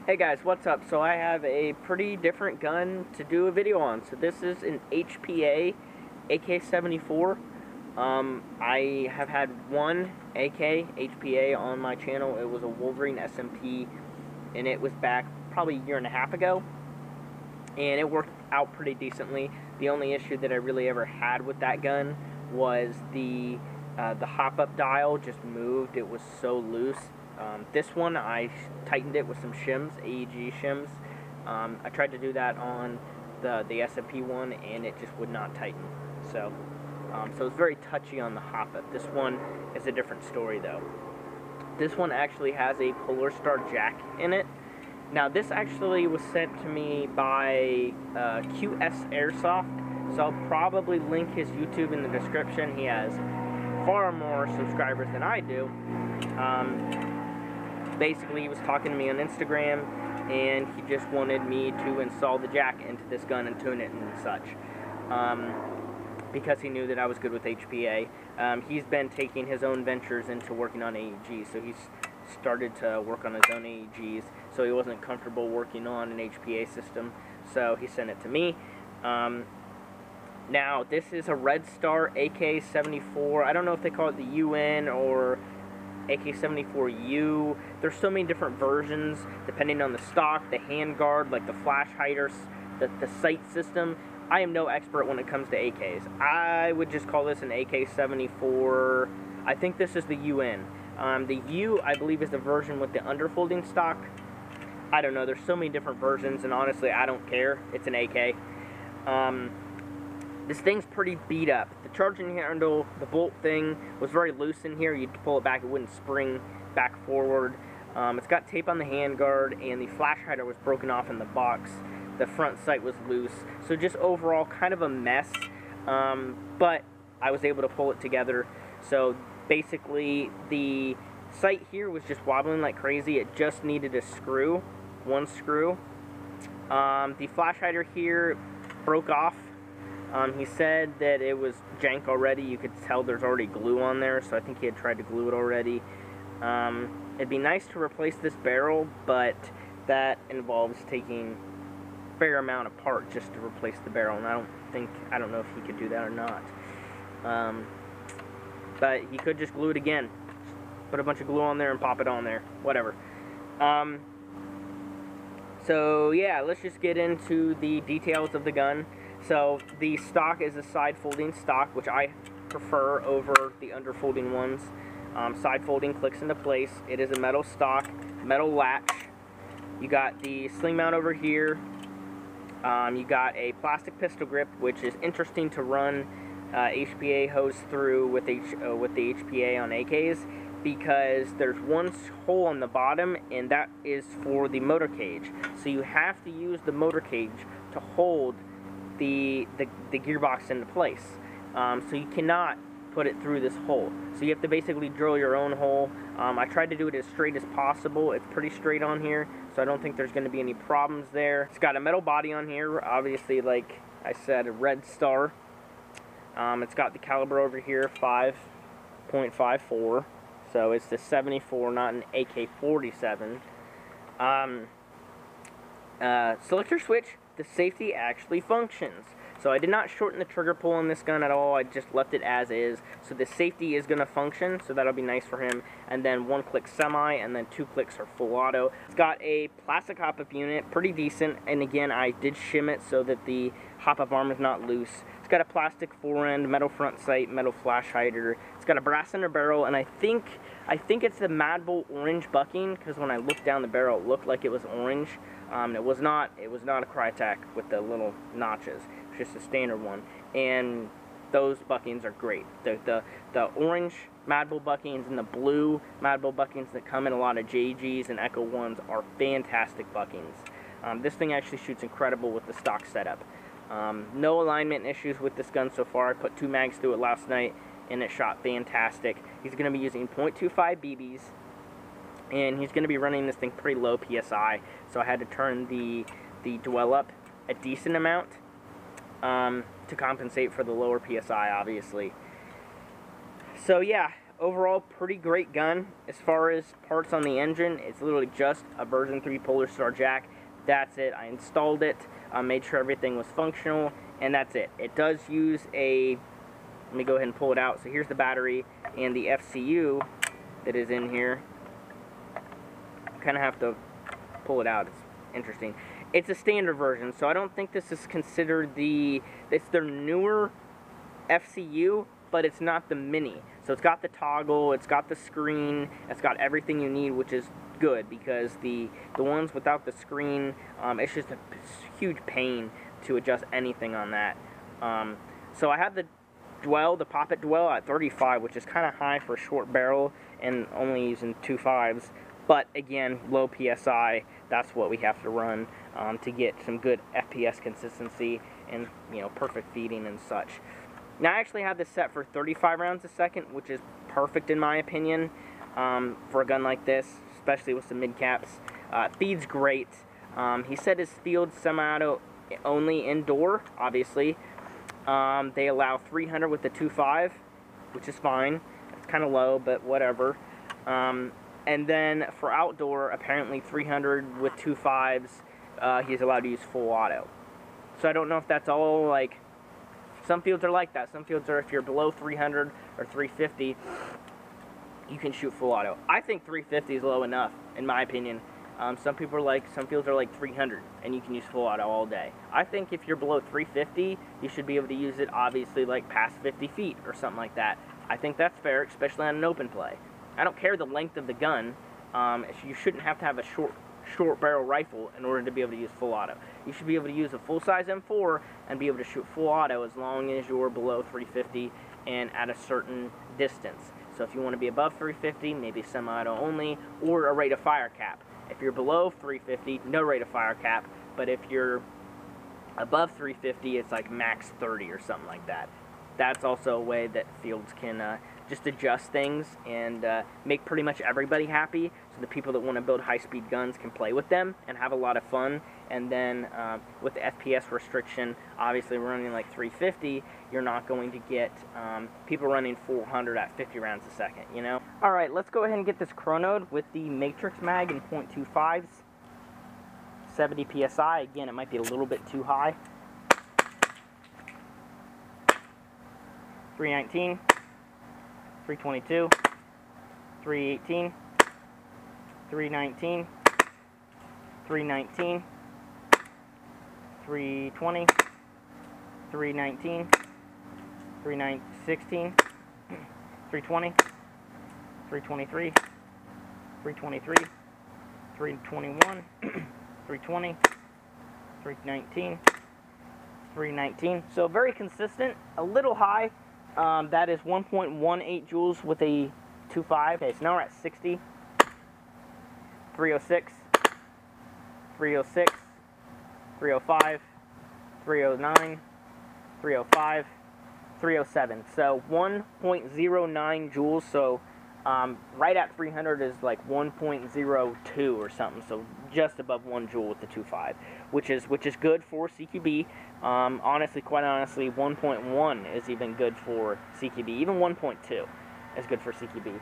Hey guys, what's up? So I have a pretty different gun to do a video on. So this is an HPA AK74. I have had one AK HPA on my channel. It was a Wolverine SMP, and it was back probably a year and a half ago, and it worked out pretty decently. The only issue that I really ever had with that gun was the hop-up dial just moved. It was so loose. This one, I tightened it with some shims, AEG shims. I tried to do that on the SMP one, and it just would not tighten. So it's very touchy on the hop-up. This one is a different story, though. This one actually has a Polar Star jack in it. Now, this actually was sent to me by QS Airsoft, so I'll probably link his YouTube in the description. He has far more subscribers than I do. Basically, he was talking to me on Instagram, and he just wanted me to install the jack into this gun and tune it and such, because he knew that I was good with HPA. He's been taking his own ventures into working on AEGs, so he's started to work on his own AEGs, so he wasn't comfortable working on an HPA system, so he sent it to me. Now, this is a Red Star AK74. I don't know if they call it the UN or AK74U. There's so many different versions depending on the stock, the handguard, like the flash hider, the sight system. I am no expert when it comes to AKs. I would just call this an AK74. I think this is the UN. The U, I believe, is the version with the underfolding stock. I don't know. There's so many different versions, and honestly, I don't care. It's an AK. This thing's pretty beat up. The charging handle, the bolt thing, was very loose in here. You'd pull it back, it wouldn't spring back forward. It's got tape on the handguard, and the flash hider was broken off in the box. The front sight was loose. So just overall, kind of a mess. But I was able to pull it together. So basically, the sight here was just wobbling like crazy. It just needed a screw, one screw. The flash hider here broke off. He said that it was jank already. You could tell there's already glue on there, so I think he had tried to glue it already. It'd be nice to replace this barrel, but that involves taking a fair amount apart just to replace the barrel, and I don't know if he could do that or not. But he could just glue it again. Put a bunch of glue on there and pop it on there. Whatever. So yeah, let's just get into the details of the gun. So the stock is a side folding stock, which I prefer over the underfolding ones. Side folding clicks into place. It is a metal stock, metal latch. You got the sling mount over here. You got a plastic pistol grip, which is interesting to run HPA hose through with the HPA on AKs, because there's one hole on the bottom, and that is for the motor cage. So you have to use the motor cage to hold the gearbox into place. So you cannot put it through this hole. So you have to basically drill your own hole. I tried to do it as straight as possible. It's pretty straight on here, so I don't think there's going to be any problems there. It's got a metal body on here, obviously, like I said, a Red Star. It's got the caliber over here, 5.54. So it's the 74, not an AK-47. Selector switch. The safety actually functions. So I did not shorten the trigger pull on this gun at all. I just left it as is. So the safety is going to function, so that'll be nice for him. And then 1-click semi, and then 2 clicks are full auto. It's got a plastic hop-up unit, pretty decent. And again, I did shim it so that the hop-up arm is not loose. It's got a plastic fore-end, metal front sight, metal flash hider. It's got a brass center barrel, and I think it's the Mad Bull orange bucking, because when I looked down the barrel, it looked like it was orange. It was not a Crytek with the little notches. It's just a standard one, and those buckings are great. The orange Mad Bull buckings and the blue Mad Bull buckings that come in a lot of JGs and Echo 1s are fantastic buckings. This thing actually shoots incredible with the stock setup. No alignment issues with this gun so far. I put 2 mags through it last night, and it shot fantastic. He's going to be using .25 BBs, and he's going to be running this thing pretty low PSI, so I had to turn the dwell up a decent amount to compensate for the lower PSI, obviously. So yeah, overall, pretty great gun. As far as parts on the engine, it's literally just a version 3 Polar Star jack. That's it. I installed it, made sure everything was functional, and that's it. It does use a, let me go ahead and pull it out. So here's the battery and the FCU that is in here. Kind of have to pull it out. It's interesting. It's a standard version, so I don't think this is considered it's their newer FCU, but it's not the mini. So it's got the toggle, it's got the screen, it's got everything you need, which is good, because the ones without the screen, it's just a huge pain to adjust anything on that. So I have the Poppet Dwell at 35, which is kind of high for a short barrel and only using 2.5s. But again, low PSI, that's what we have to run to get some good FPS consistency and, you know, perfect feeding and such. Now I actually have this set for 35 rounds a second, which is perfect in my opinion for a gun like this, especially with some mid caps. Feeds great. He said his field semi-auto only indoor, obviously. They allow 300 with the 2.5, which is fine. It's kind of low, but whatever. And then for outdoor, apparently 300 with 2.5s, he's allowed to use full auto. So I don't know if that's all, like, some fields are like that. Some fields are, if you're below 300 or 350, you can shoot full auto. I think 350 is low enough, in my opinion. Some fields are like 300, and you can use full auto all day. I think if you're below 350, you should be able to use it, obviously, like past 50 feet or something like that. I think that's fair, especially on an open play. I don't care the length of the gun. You shouldn't have to have a short barrel rifle in order to be able to use full auto. You should be able to use a full-size M4 and be able to shoot full auto as long as you're below 350 and at a certain distance. So if you want to be above 350, maybe semi-auto only, or a rate of fire cap. If you're below 350, no rate of fire cap, but if you're above 350, it's like max 30 or something like that. That's also a way that fields can just adjust things and make pretty much everybody happy, so the people that want to build high-speed guns can play with them and have a lot of fun. And then with the FPS restriction, obviously running like 350, you're not going to get people running 400 at 50 rounds a second, you know? Alright, let's go ahead and get this chronoed with the Matrix mag in .25s. 70 PSI, again, it might be a little bit too high. 319, 322, 318, 319, 319, 320, 319, 316, 320, 323, 323, 321, 320, 319, 319. So very consistent, a little high. That is 1.18 joules with a 2.5. Okay, so now we're at 60, 306, 306, 305, 309, 305, 307. So 1.09 joules. So right at 300 is like 1.02 or something. So just above 1 joule with the 2.5, which is good for CQB. Honestly, quite honestly, 1.1 is even good for CQB. Even 1.2 is good for CQB.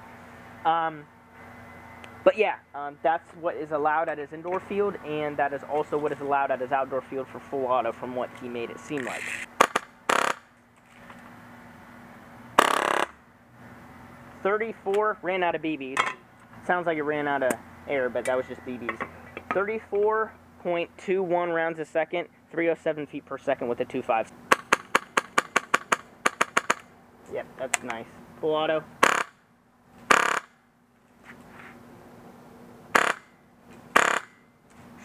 But yeah, that's what is allowed at his indoor field, and that is also what is allowed at his outdoor field for full auto, from what he made it seem like. .34 ran out of BBs. Sounds like it ran out of air, but that was just BBs. 34.21 rounds a second, 307 feet per second with a 2.5. Yep, that's nice. Full auto.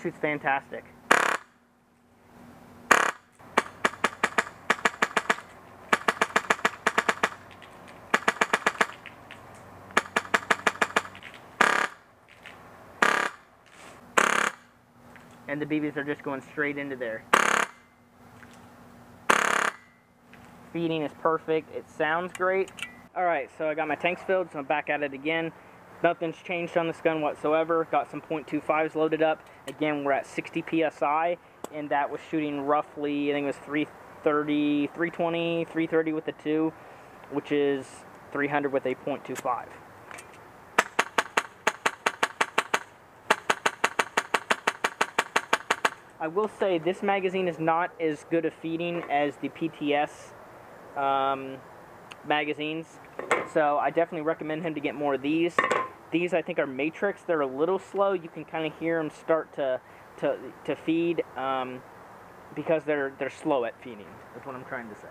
Shoots fantastic. And the BBs are just going straight into there. Feeding is perfect. It sounds great. Alright, so I got my tanks filled, so I'm back at it again. Nothing's changed on this gun whatsoever. Got some .25s loaded up. Again, we're at 60 PSI, and that was shooting roughly, I think it was 330, 320, 330 with the 2, which is 300 with a .25. I will say this magazine is not as good a feeding as the PTS magazines, so I definitely recommend him to get more of these. These I think are matrix. They're a little slow. You can kind of hear them start to feed because they're slow at feeding. That's what I'm trying to say.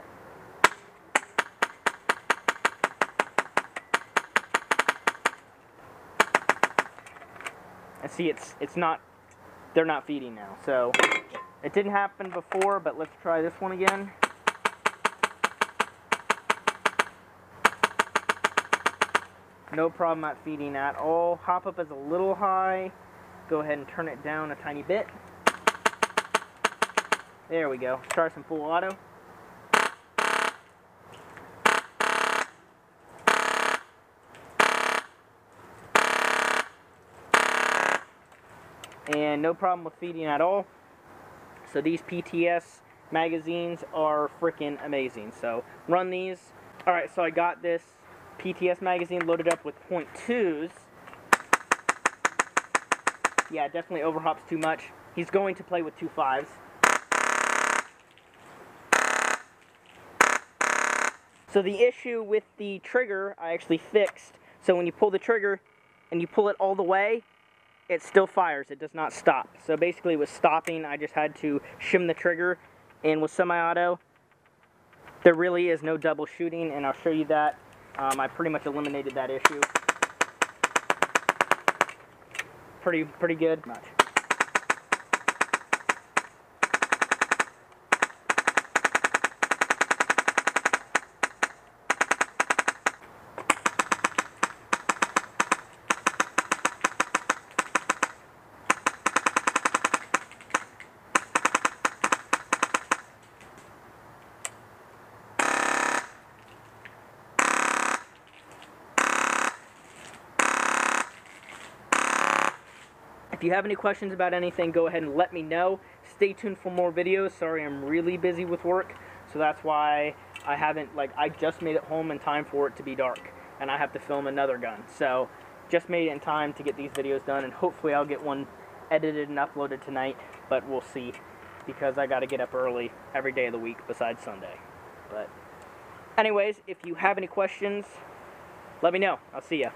And see, it's not. They're not feeding now. So it didn't happen before, but let's try this one again. No problem at feeding at all. Hop up is a little high. Go ahead and turn it down a tiny bit. There we go. Let's try some full auto. And no problem with feeding at all. So these PTS magazines are freaking amazing. So run these. Alright, so I got this PTS magazine loaded up with .2s. Yeah, it definitely overhops too much. He's going to play with 2.5s. So the issue with the trigger I actually fixed. So when you pull the trigger and you pull it all the way, it still fires. It does not stop. So basically with stopping, I just had to shim the trigger. And with semi-auto, there really is no double shooting, and I'll show you that. I pretty much eliminated that issue. Pretty good. Much. If you have any questions about anything, go ahead and let me know. Stay tuned for more videos. Sorry, I'm really busy with work, so that's why I haven't, I just made it home in time for it to be dark, and I have to film another gun. So, just made it in time to get these videos done, and hopefully I'll get one edited and uploaded tonight, but we'll see, because I gotta get up early every day of the week besides Sunday. But anyways, if you have any questions, let me know. I'll see ya.